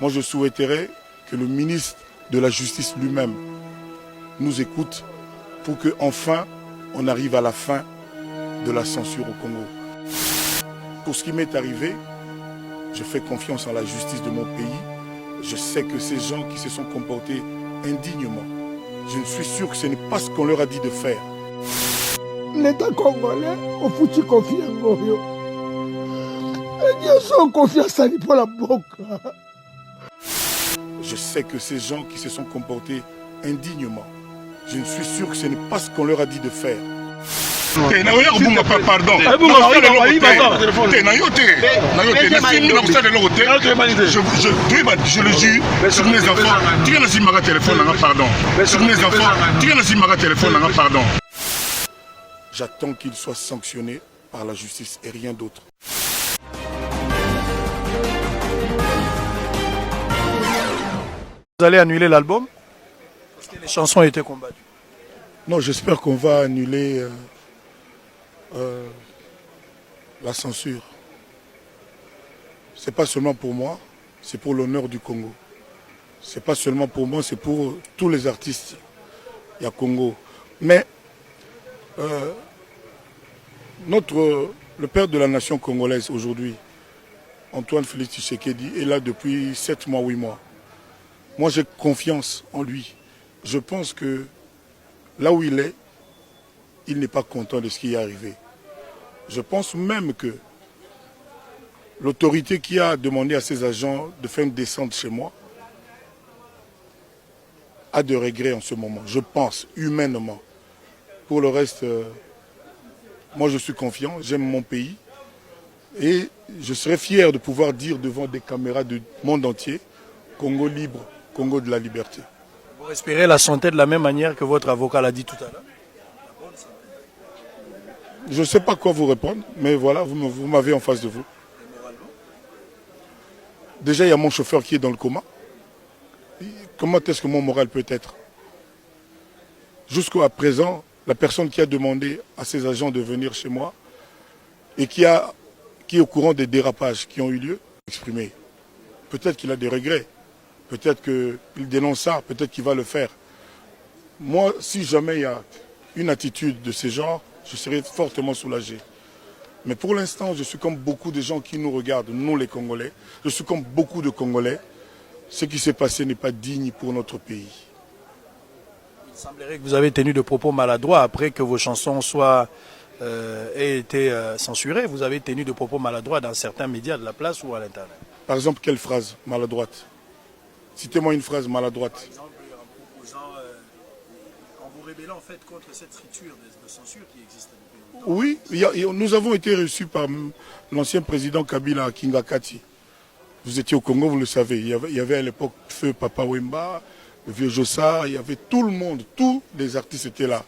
Moi, je souhaiterais que le ministre de la Justice lui-même nous écoute pour qu'enfin, on arrive à la fin de la censure au Congo. Pour ce qui m'est arrivé, je fais confiance en la justice de mon pays. Je sais que ces gens qui se sont comportés indignement, je ne suis sûr que ce n'est pas ce qu'on leur a dit de faire. L'État congolais, on foutu confiance en Goyo. Ils sont confiance à pour la boca. Je sais que ces gens qui se sont comportés indignement, je ne suis sûr que ce n'est pas ce qu'on leur a dit de faire. Pardon. Je le jure sur mes enfants. Pardon. J'attends qu'il soit sanctionné par la justice et rien d'autre. Vous allez annuler l'album parce que les chansons étaient combattues. Non, j'espère qu'on va annuler la censure. C'est pas seulement pour moi, c'est pour l'honneur du Congo. C'est pas seulement pour moi, c'est pour tous les artistes. Il y a Congo. Mais le père de la nation congolaise aujourd'hui, Antoine Félix Tshisekedi, est là depuis 7 mois, 8 mois. Moi, j'ai confiance en lui. Je pense que là où il est, il n'est pas content de ce qui est arrivé. Je pense même que l'autorité qui a demandé à ses agents de faire une descente chez moi a de regrets en ce moment. Je pense, humainement. Pour le reste, moi je suis confiant, j'aime mon pays. Et je serais fier de pouvoir dire devant des caméras du monde entier, Congo libre, Congo de la liberté. Vous respirez la santé de la même manière que votre avocat l'a dit tout à l'heure? Je ne sais pas quoi vous répondre, mais voilà, vous m'avez en face de vous. Déjà, il y a mon chauffeur qui est dans le coma. Comment est-ce que mon moral peut être? Jusqu'à présent, la personne qui a demandé à ses agents de venir chez moi et qui est au courant des dérapages qui ont eu lieu, exprimé. Peut-être qu'il a des regrets, peut-être qu'il dénonce ça, peut-être qu'il va le faire. Moi, si jamais il y a une attitude de ce genre, je serais fortement soulagé. Mais pour l'instant, je suis comme beaucoup de gens qui nous regardent, nous les Congolais. Je suis comme beaucoup de Congolais. Ce qui s'est passé n'est pas digne pour notre pays. Il semblerait que vous avez tenu de propos maladroits après que vos chansons aient été censurées. Vous avez tenu de propos maladroits dans certains médias de la place ou à l'Internet. Par exemple, quelle phrase maladroite? Citez-moi une phrase maladroite. Par exemple, en proposant, en vous rébellant en fait contre cette friture de censure qui existe depuis longtemps. Oui, nous avons été reçus par l'ancien président Kabila à Kingakati. Vous étiez au Congo, vous le savez. Il y avait à l'époque Feu Papa Wemba, le vieux Jossard, il y avait tout le monde, tous les artistes étaient là.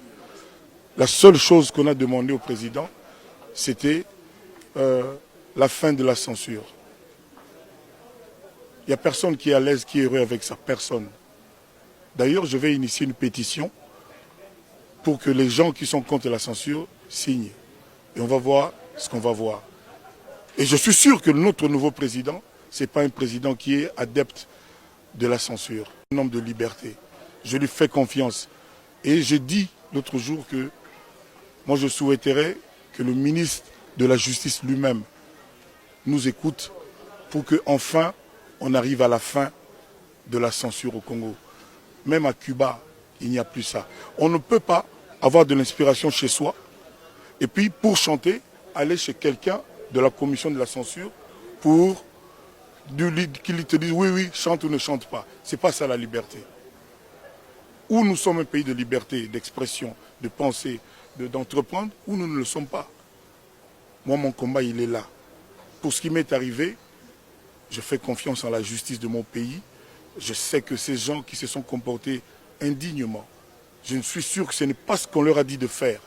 La seule chose qu'on a demandé au président, c'était la fin de la censure. Il n'y a personne qui est à l'aise, qui est heureux avec ça, personne. D'ailleurs, je vais initier une pétition pour que les gens qui sont contre la censure signent. Et on va voir ce qu'on va voir. Et je suis sûr que notre nouveau président, ce n'est pas un président qui est adepte de la censure, un homme de liberté. Je lui fais confiance. Et j'ai dit l'autre jour que moi je souhaiterais que le ministre de la Justice lui-même nous écoute pour qu'enfin on arrive à la fin de la censure au Congo. Même à Cuba, il n'y a plus ça. On ne peut pas avoir de l'inspiration chez soi et puis pour chanter, aller chez quelqu'un de la commission de la censure pour qu'il te dise oui, chante ou ne chante pas. Ce n'est pas ça la liberté. Ou nous sommes un pays de liberté, d'expression, de pensée, d'entreprendre, ou nous ne le sommes pas. Moi, mon combat, il est là. Pour ce qui m'est arrivé, je fais confiance en la justice de mon pays. Je sais que ces gens qui se sont comportés indignement, je ne suis sûr que ce n'est pas ce qu'on leur a dit de faire.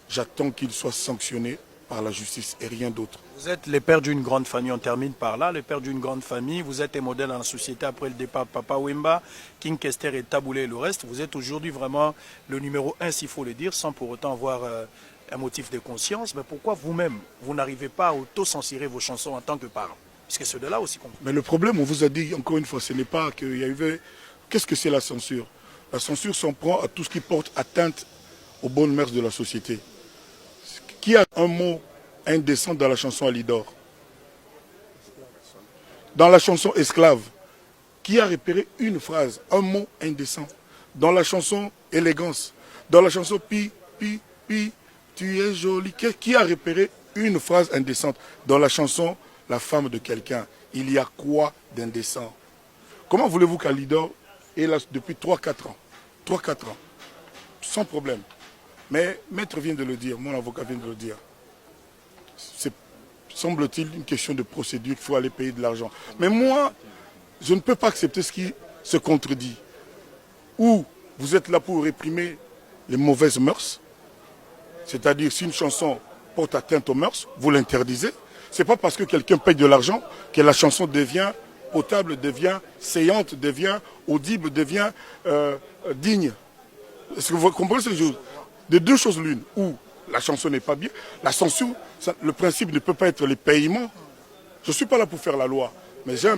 J'attends qu'ils soient sanctionnés par la justice et rien d'autre. Vous êtes le père d'une grande famille, on termine par là, le père d'une grande famille, vous êtes un modèle dans la société après le départ de Papa Wemba, King Kester et Taboulé et le reste. Vous êtes aujourd'hui vraiment le numéro 1, s'il faut le dire, sans pour autant avoir un motif de conscience. Mais pourquoi vous-même, vous n'arrivez pas à auto-censurer vos chansons en tant que parent? Puisque c'est de là aussi qu'on... Mais le problème, on vous a dit encore une fois, ce n'est pas qu'il y a eu... Qu'est-ce que c'est la censure? La censure s'en prend à tout ce qui porte atteinte aux bonnes mœurs de la société. Qui a un mot indécent dans la chanson Alidor? Dans la chanson Esclave, qui a repéré une phrase, un mot indécent? Dans la chanson Élégance, dans la chanson Pi, Pi, Pi, tu es jolie, qui a repéré une phrase indécente? Dans la chanson La femme de quelqu'un, il y a quoi d'indécent? Comment voulez-vous qu'Alidor est là depuis 3-4 ans? 3-4 ans, sans problème. Mais Maître vient de le dire, mon avocat vient de le dire. C'est, semble-t-il, une question de procédure, qu'il faut aller payer de l'argent. Mais moi, je ne peux pas accepter ce qui se contredit. Ou vous êtes là pour réprimer les mauvaises mœurs, c'est-à-dire si une chanson porte atteinte aux mœurs, vous l'interdisez. Ce n'est pas parce que quelqu'un paye de l'argent que la chanson devient potable, devient saillante, devient audible, devient digne. Est-ce que vous comprenez ce que je veux dire? De deux choses l'une, ou la chanson n'est pas bien, la censure, le principe ne peut pas être les paiements. Je ne suis pas là pour faire la loi, mais j'ai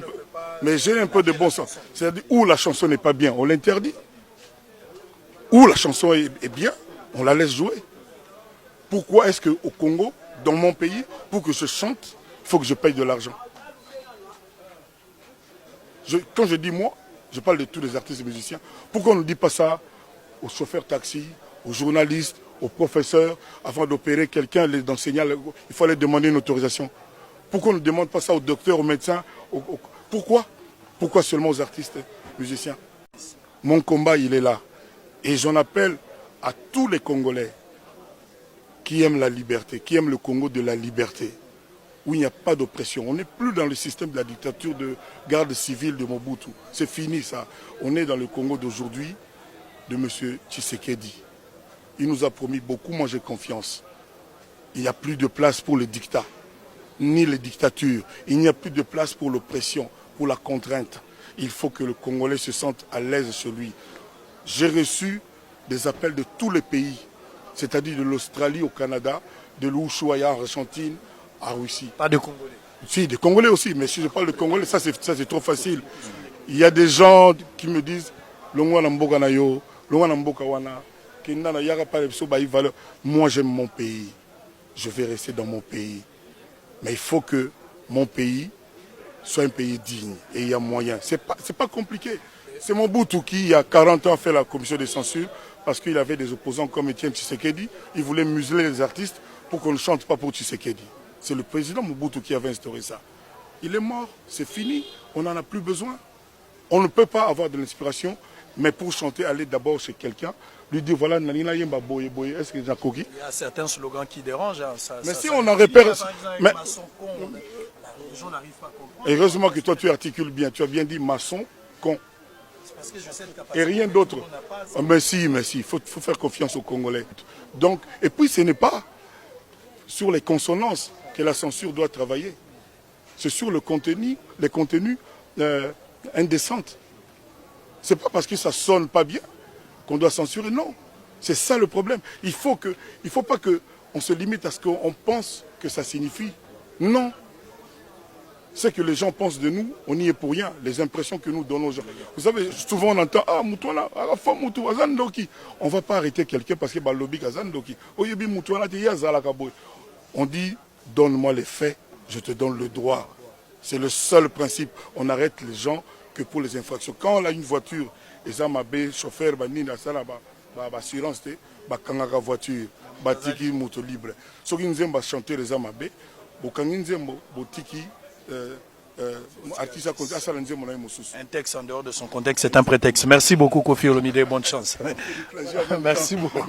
un peu de bon sens. C'est-à-dire, où la chanson n'est pas bien, on l'interdit. Où la chanson est bien, on la laisse jouer. Pourquoi est-ce qu'au Congo, dans mon pays, pour que je chante, il faut que je paye de l'argent? Quand je dis moi, je parle de tous les artistes et musiciens. Pourquoi on ne dit pas ça aux chauffeurs taxi, aux journalistes, aux professeurs? Avant d'opérer quelqu'un, d'enseignant, il faut aller demander une autorisation. Pourquoi on ne demande pas ça aux docteurs, aux médecins? Pourquoi? Pourquoi seulement aux artistes et musiciens? Mon combat, il est là. Et j'en appelle à tous les Congolais qui aiment la liberté, qui aiment le Congo de la liberté, où il n'y a pas d'oppression. On n'est plus dans le système de la dictature de garde civile de Mobutu. C'est fini ça. On est dans le Congo d'aujourd'hui de M. Tshisekedi. Il nous a promis beaucoup, moi j'ai confiance. Il n'y a plus de place pour le dictat, ni les dictatures. Il n'y a plus de place pour l'oppression, pour la contrainte. Il faut que le Congolais se sente à l'aise chez lui. J'ai reçu des appels de tous les pays, c'est-à-dire de l'Australie au Canada, de l'Ushuaïa en Argentine, à Russie. Pas de Congolais. Si, des Congolais aussi, mais si je parle de Congolais, ça c'est trop facile. Il y a des gens qui me disent, moi j'aime mon pays, je vais rester dans mon pays. Mais il faut que mon pays soit un pays digne et il y a moyen. C'est pas compliqué. C'est Mobutu qui, il y a 40 ans, a fait la commission de censure parce qu'il avait des opposants comme Étienne Tshisekedi. Il voulait museler les artistes pour qu'on ne chante pas pour Tshisekedi. C'est le président Mobutu qui avait instauré ça. Il est mort, c'est fini, on n'en a plus besoin. On ne peut pas avoir de l'inspiration, mais pour chanter, aller d'abord chez quelqu'un, lui dire voilà, Nanina Yemba Boye Boye, est-ce que j'ai un coquille? Il y a certains slogans qui dérangent. Hein, mais si on en repère. Mais... les gens n'arrivent pas à comprendre. Heureusement que toi tu articules bien, tu as bien dit maçon, con. Parce que je sais le et rien d'autre. Mais si, il faut faire confiance aux Congolais. Donc, et puis ce n'est pas sur les consonances que la censure doit travailler. C'est sur le contenu, les contenus indécents. C'est pas parce que ça sonne pas bien qu'on doit censurer, non. C'est ça le problème. Il faut pas qu'on se limite à ce qu'on pense que ça signifie. Non. Ce que les gens pensent de nous, on n'y est pour rien. Les impressions que nous donnons aux gens. Vous savez, souvent on entend, ah, Moutouana, Azandoki. On ne va pas arrêter quelqu'un parce que Balobi Azandoki. On dit, donne-moi les faits, je te donne le droit. C'est le seul principe. On arrête les gens que pour les infractions. Quand on a une voiture, les amabé, chauffeur, assurance, kangaka voiture, batiki moto libre. Ce qui nous aime chanter les amabé, botiki. Un texte en dehors de son contexte, c'est un prétexte. Merci beaucoup, Kofi Olomide. Bonne chance. Merci beaucoup.